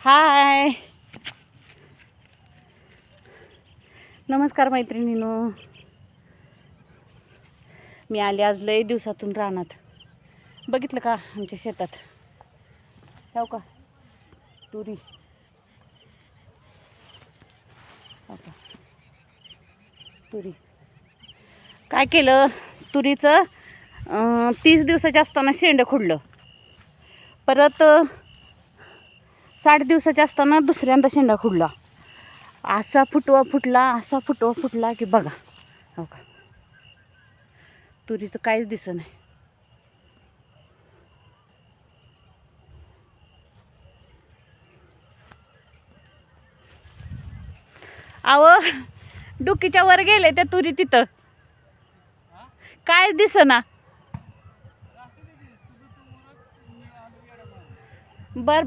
हाय, नमस्कार मैत्रिणींनो. मी आले आज लय दिवसातून रानात. बघितलं का आमच्या शेतात हो का तुरी हो का तुरी काय केलं तुरीचं 30 दिवसाच्या असताना शेंड खुडलं. परत 60 दिवसाच्या असताना दुसऱ्यांदा शेंडा खुडला. असा फुटवा फुटला की बघा हो का तुरीचं काहीच दिसत नाही. अहो डुकीच्या वर गेले त्या तुरी तिथं काय दिसना. बर